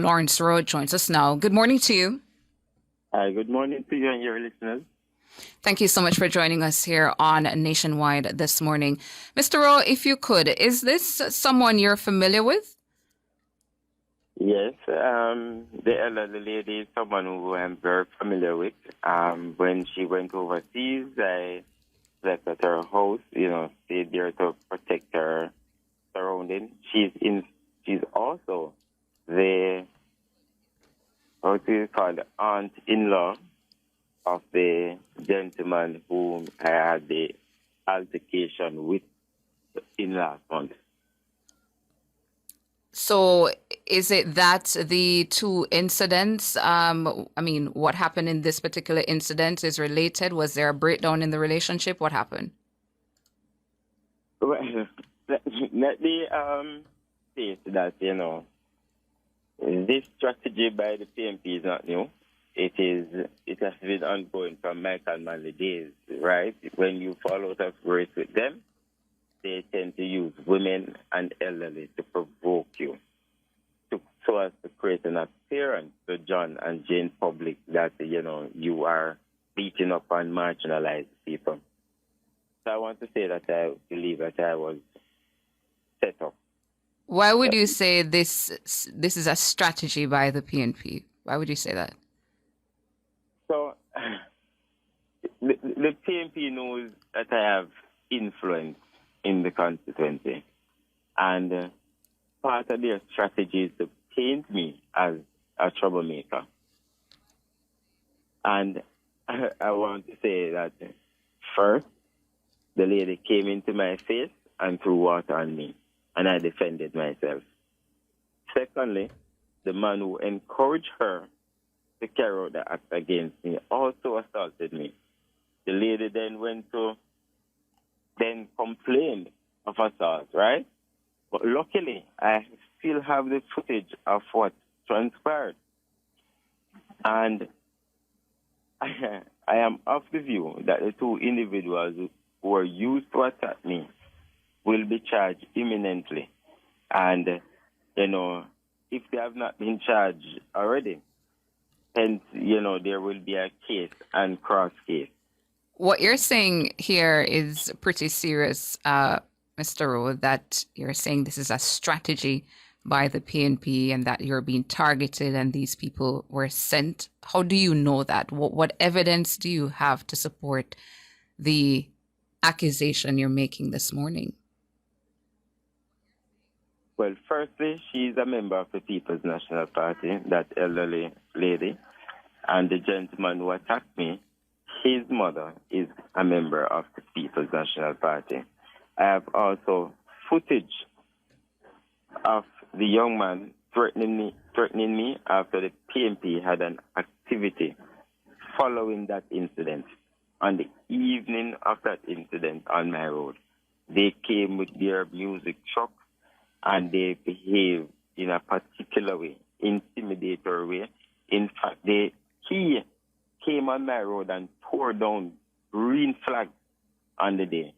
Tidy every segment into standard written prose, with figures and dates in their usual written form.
Lawrence Rowe joins us now. Good morning to you. Hi, good morning to you and your listeners. Thank you so much for joining us here on Nationwide this morning. Mr. Rowe, if you could, is this someone you're familiar with? Yes, the elderly lady is someone who I'm very familiar with. When she went overseas, I slept at her house, stayed there to protect her surrounding. She's also the, how do you call it, aunt-in-law of the gentleman whom I had the altercation with in last month. So is it that the two incidents, what happened in this particular incident is related? Was there a breakdown in the relationship? What happened? Well, let me say that, this strategy by the PMP is not new. It has been ongoing from Michael Manley days, right? When you fall out of grace with them, they tend to use women and elderly to provoke you, so as to create an appearance to John and Jane public that, you are beating up and marginalized people. So I want to say that I believe that I was set up. Why would you say this is a strategy by the PNP? Why would you say that? So the PMP knows that I have influence in the constituency, and part of their strategy is to paint me as a troublemaker. And I want to say that first, the lady came into my face and threw water on me, and I defended myself. Secondly, the man who encouraged her to carry out the act against me also assaulted me. The lady then complained of assault, right? But luckily, I still have the footage of what transpired. And I am of the view that the two individuals who were used to attack me will be charged imminently. And, if they have not been charged already, hence, there will be a case and cross case. What you're saying here is pretty serious, Mr. Rowe, that you're saying this is a strategy by the PNP and that you're being targeted and these people were sent. How do you know that? What evidence do you have to support the accusation you're making this morning? Well, firstly, she's a member of the People's National Party, that elderly lady. And the gentleman who attacked me, his mother is a member of the People's National Party. I have also footage of the young man threatening me after the PMP had an activity following that incident. On the evening of that incident on my road, they came with their music truck and they behaved in a particular way, intimidatory way. In fact, he came on my road and tore down green flags on the day.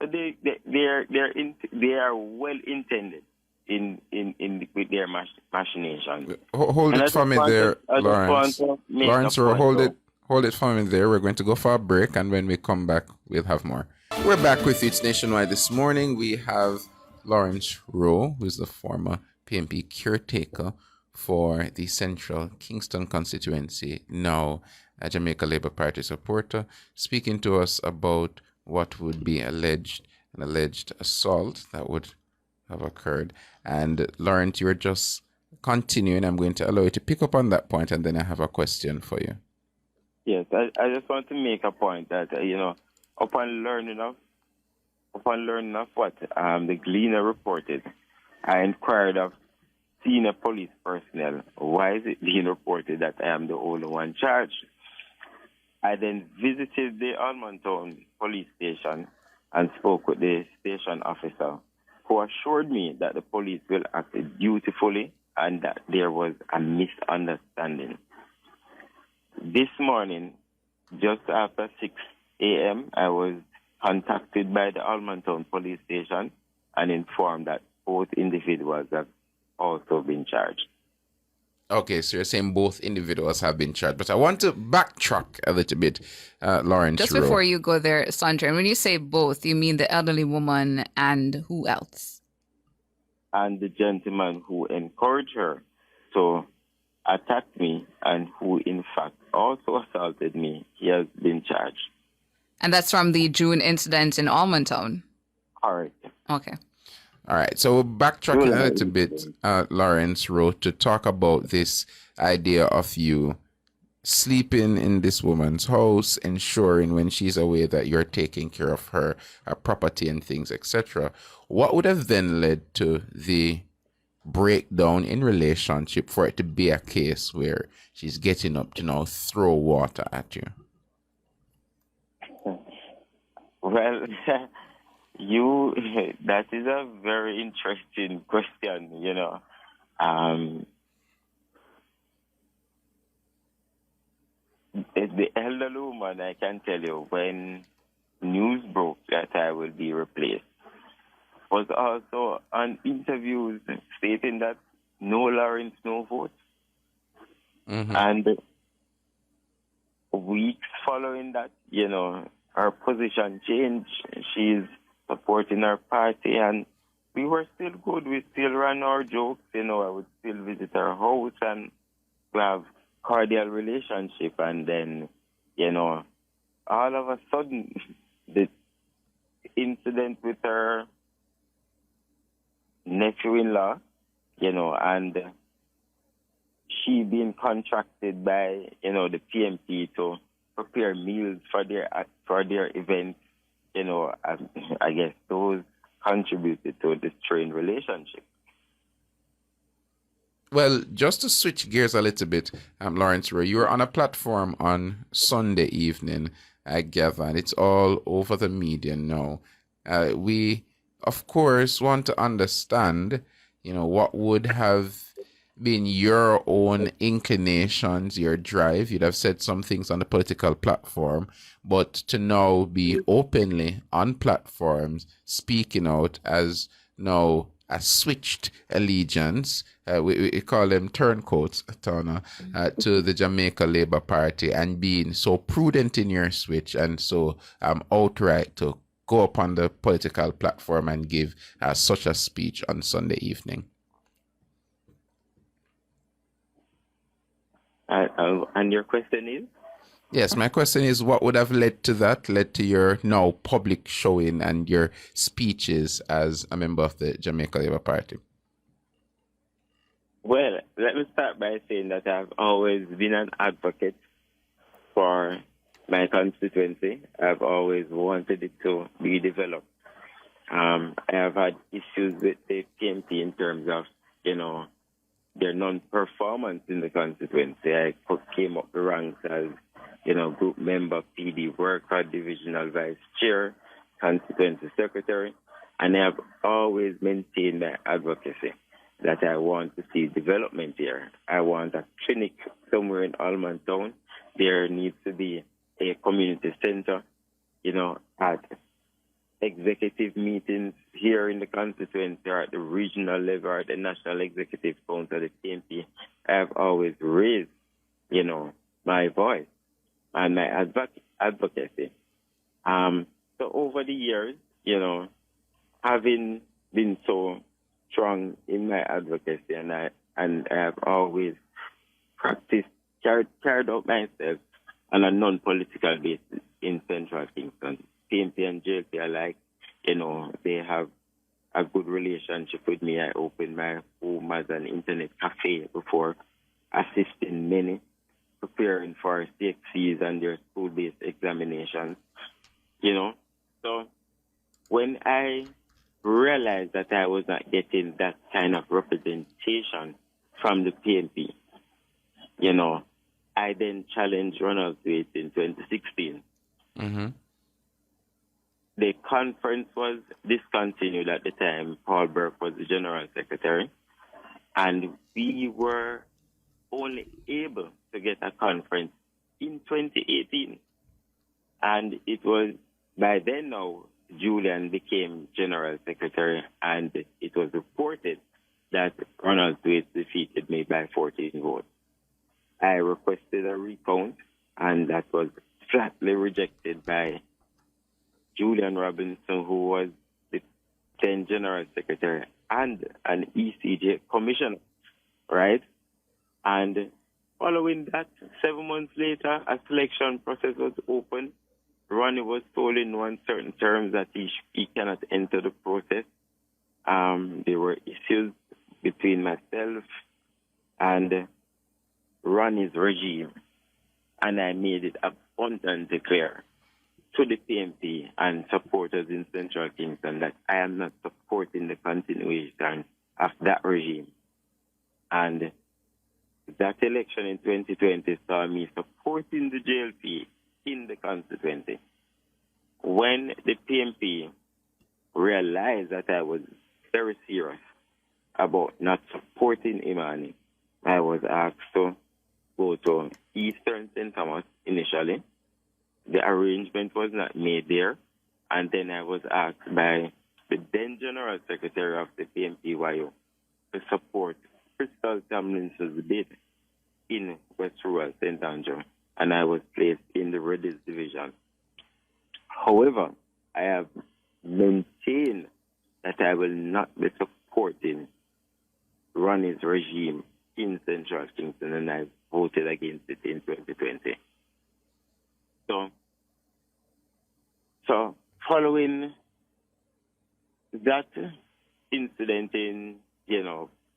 So they are well intended with their machinations. Hold it for me there, Lawrence. Lawrence, hold it for me there. We're going to go for a break, and when we come back, we'll have more. We're back with you. It's Nationwide this morning. We have Lawrence Rowe, who is the former PMP caretaker for the Central Kingston constituency, now a Jamaica Labour Party supporter, speaking to us about what would be an alleged assault that would have occurred. And Lawrence, you're just continuing. I'm going to allow you to pick up on that point, and then I have a question for you. Yes, I just want to make a point that, upon learning of what the Gleaner reported, I inquired of senior police personnel, why is it being reported that I am the only one charged? I then visited the Almontown police station and spoke with the station officer, who assured me that the police will act dutifully and that there was a misunderstanding. This morning, just after 6 a.m., I was contacted by the Almontown police station and informed that both individuals have also been charged. Okay, so you're saying both individuals have been charged, but I want to backtrack a little bit, Lawrence Just Rowe. before you go there, Sandra, and when you say both, you mean the elderly woman and who else? And the gentleman who encouraged her to attack me and who, in fact, also assaulted me, he has been charged. And that's from the June incident in Almontown? Correct. Okay. All right, so backtracking a little bit, Lawrence Rowe, to talk about this idea of you sleeping in this woman's house, ensuring when she's away that you're taking care of her property and things, etc. What would have then led to the breakdown in relationship for it to be a case where she's getting up to now throw water at you? Well, that is a very interesting question, The elderly woman, I can tell you, when news broke that I will be replaced, was also on interviews stating that no Lawrence, no vote. Mm-hmm. And weeks following that, her position changed. She's supporting her party, and we were still good. We still ran our jokes, I would still visit her house, and we have cordial relationship. And then, all of a sudden, the incident with her nephew-in-law, and she being contracted by, the PMP to prepare meals for their event, I guess those contributed to the strained relationship. Well, just to switch gears a little bit, Lawrence Rowe, you were on a platform on Sunday evening, I gather, and it's all over the media now. We, of course, want to understand, what would have been your own inclinations, your drive. You'd have said some things on the political platform, but to now be openly on platforms speaking out as now a switched allegiance, we call them turncoats, Tana, to the Jamaica Labour Party, and being so prudent in your switch and so outright to go up on the political platform and give such a speech on Sunday evening. And your question is? Yes, my question is, what would have led to your now public showing and your speeches as a member of the Jamaica Labour Party? Well, let me start by saying that I've always been an advocate for my constituency. I've always wanted it to be developed. I have had issues with the PMP in terms of, their non-performance in the constituency. I came up the ranks as, group member, PD worker, divisional vice chair, constituency secretary, and I have always maintained my advocacy that I want to see development here. I want a clinic somewhere in Almontown. There needs to be a community center, at executive meetings here in the constituency or at the regional level or at the National Executive Council, the PMP. I have always raised, my voice and my advocacy. So over the years, having been so strong in my advocacy, and I have always carried out myself on a non-political basis in Central Kingston. PMP and JLP alike, they have a good relationship with me. I opened my home as an internet cafe before, assisting many, preparing for CXCs and their school-based examinations, So when I realized that I was not getting that kind of representation from the PMP, I then challenged Ronald Wade in 2016. Mm-hmm. The conference was discontinued at the time. Paul Burke was the general secretary, and we were only able to get a conference in 2018. And it was by then now Julian became general secretary, and it was reported that Ronald Wade defeated me by 14 votes. I requested a recount, and that was flatly rejected by Julian Robinson, who was the then General Secretary and an ECJ commissioner, right? And following that, 7 months later, a selection process was opened. Ronnie was told in one certain terms that he cannot enter the process. There were issues between myself and Ronnie's regime, and I made it abundantly clear to the PMP and supporters in Central Kingston that I am not supporting the continuation of that regime. And that election in 2020 saw me supporting the JLP in the constituency. When the PMP realized that I was very serious about not supporting Imani, I was asked to go to Eastern St. Thomas initially. The arrangement was not made there. And then I was asked by the then General Secretary of the PMPYO to support Crystal Tomlinson's bid in West Rural St. Andrew, and I was placed in the Redis division. However, I have maintained that I will not be supporting Ronnie's regime in Central Kingston, and I voted against it in 2020. So following that incident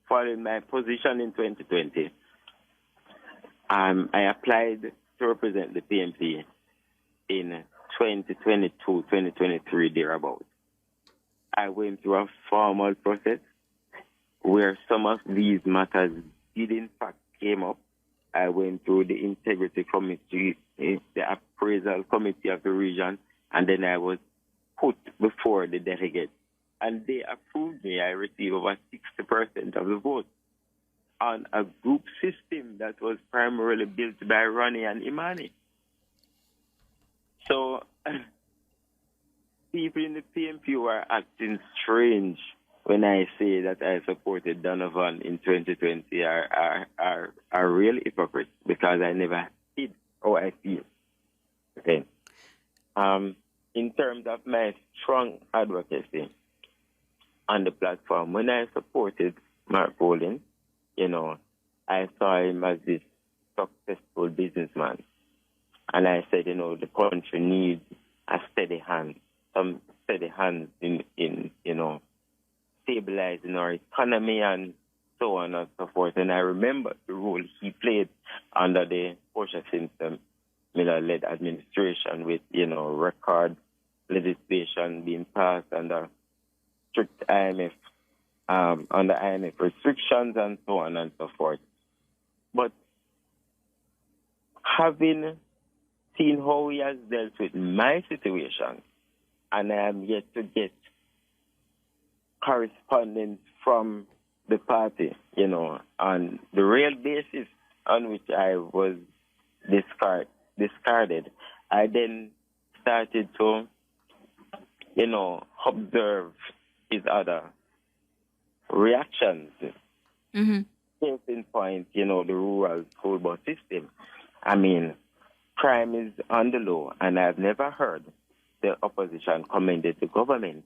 following my position in 2020, I applied to represent the PMP in 2022, 2023, thereabouts. I went through a formal process where some of these matters did in fact came up. I went through the integrity committee, the appraisal committee of the region, and then I was put before the delegates. And they approved me. I received over 60% of the vote on a group system that was primarily built by Ronnie and Imani. So people in the PMP were acting strange when I say that I supported Donovan in 2020 are real hypocrites, because I never did how I feel. Okay. In terms of my strong advocacy on the platform, when I supported Mark Bolin, I saw him as this successful businessman. And I said, the country needs a steady hand, some steady hands in stabilizing our economy and so on and so forth. And I remember the role he played under the Portia Simpson Miller-led administration with, record legislation being passed under strict IMF, under IMF restrictions and so on and so forth. But having seen how he has dealt with my situation, and I am yet to get correspondence from the party, on the real basis on which I was discarded, I then started to, observe his other reactions. Mm-hmm. Case in point, the rural school bus system. I mean, crime is on the low, and I've never heard the opposition commended the government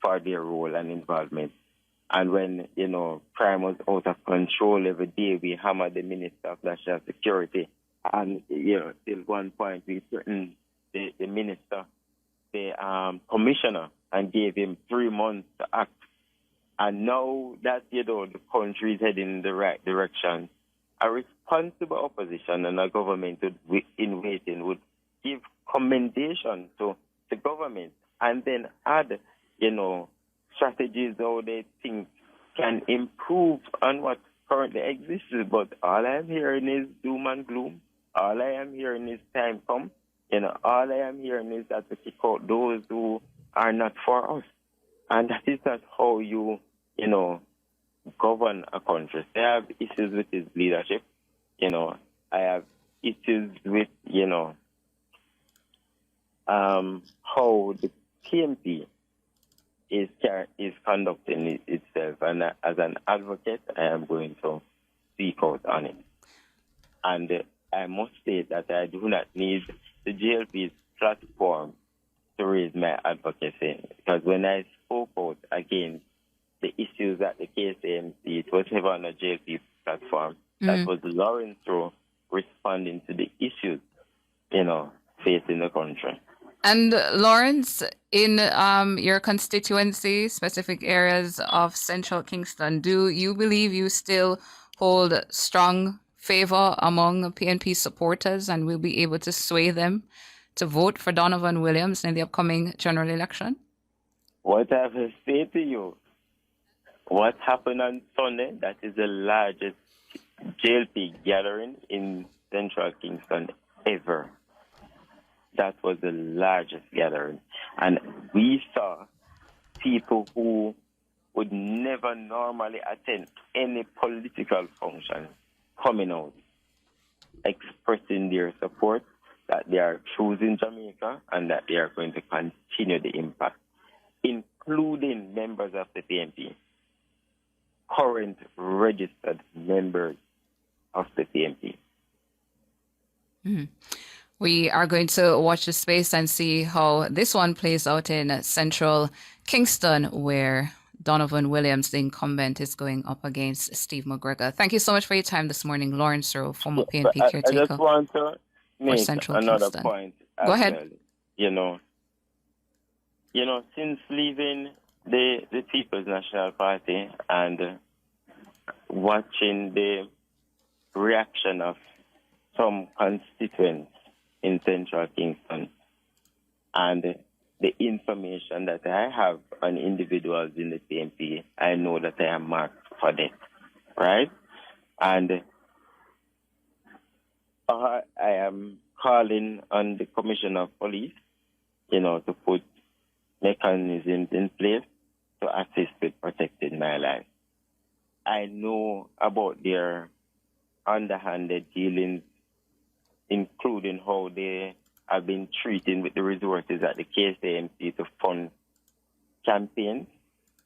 for their role and involvement. And when, crime was out of control every day, we hammered the Minister of National Security. And, till one point, we threatened the minister, the commissioner, and gave him 3 months to act. And now that, the country is heading in the right direction, a responsible opposition and a government in waiting would give commendation to the government and then add, strategies how they think can improve on what currently exists. But all I'm hearing is doom and gloom. All I am hearing is time come. All I am hearing is that to kick out those who are not for us. And that is not how you, govern a country. I have issues with his leadership. I have issues with, how the PMP is conducting itself. And as an advocate, I am going to speak out on it. And I must state that I do not need the GLP's platform to raise my advocacy. Because when I spoke out against the issues at the KCMC, it was never on a GLP platform. That was Lawrence Rowe responding to the issues, facing the country. And Lawrence, in your constituency, specific areas of Central Kingston, do you believe you still hold strong favor among PNP supporters and will be able to sway them to vote for Donovan Williams in the upcoming general election? What I will say to you, what happened on Sunday, that is the largest JLP gathering in Central Kingston ever. That was the largest gathering. And we saw people who would never normally attend any political function coming out, expressing their support that they are choosing Jamaica and that they are going to continue the impact, including members of the PNP, current registered members of the PNP. We are going to watch the space and see how this one plays out in Central Kingston, where Donovan Williams, the incumbent, is going up against Steve McGregor. Thank you so much for your time this morning, Lawrence Rowe, former PNP caretaker. I just want to make another Kingston. point. Go ahead. Well. Since leaving the People's National Party and watching the reaction of some constituents in Central Kingston and the information that I have on individuals in the PNP, I know that I am marked for death, right? And I am calling on the Commissioner of Police, to put mechanisms in place to assist with protecting my life. I know about their underhanded dealings, including how they have been treating with the resources at the KCMC to fund campaigns.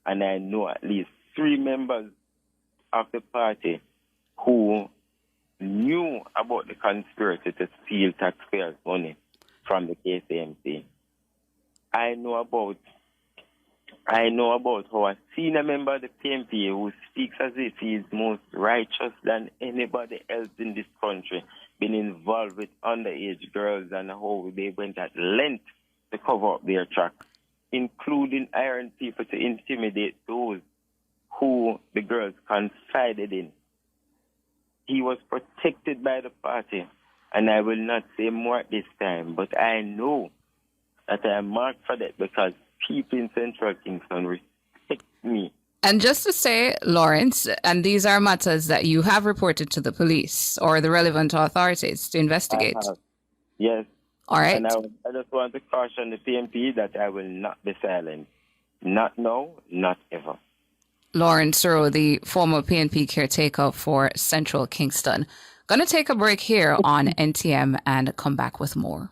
And I know at least 3 members of the party who knew about the conspiracy to steal taxpayers' money from the KCMC. I know about how a senior member of the PNP who speaks as if he is most righteous than anybody else in this country, been involved with underage girls and how they went at length to cover up their tracks, including hiring people to intimidate those who the girls confided in. He was protected by the party, and I will not say more at this time, but I know that I am marked for that because people in Central Kingston respect me. And just to say, Lawrence, and these are matters that you have reported to the police or the relevant authorities to investigate. I have. Yes. All right. And I just want to caution the PNP that I will not be silent. Not now, not ever. Lawrence Rowe, the former PNP caretaker for Central Kingston. Going to take a break here on NTM and come back with more.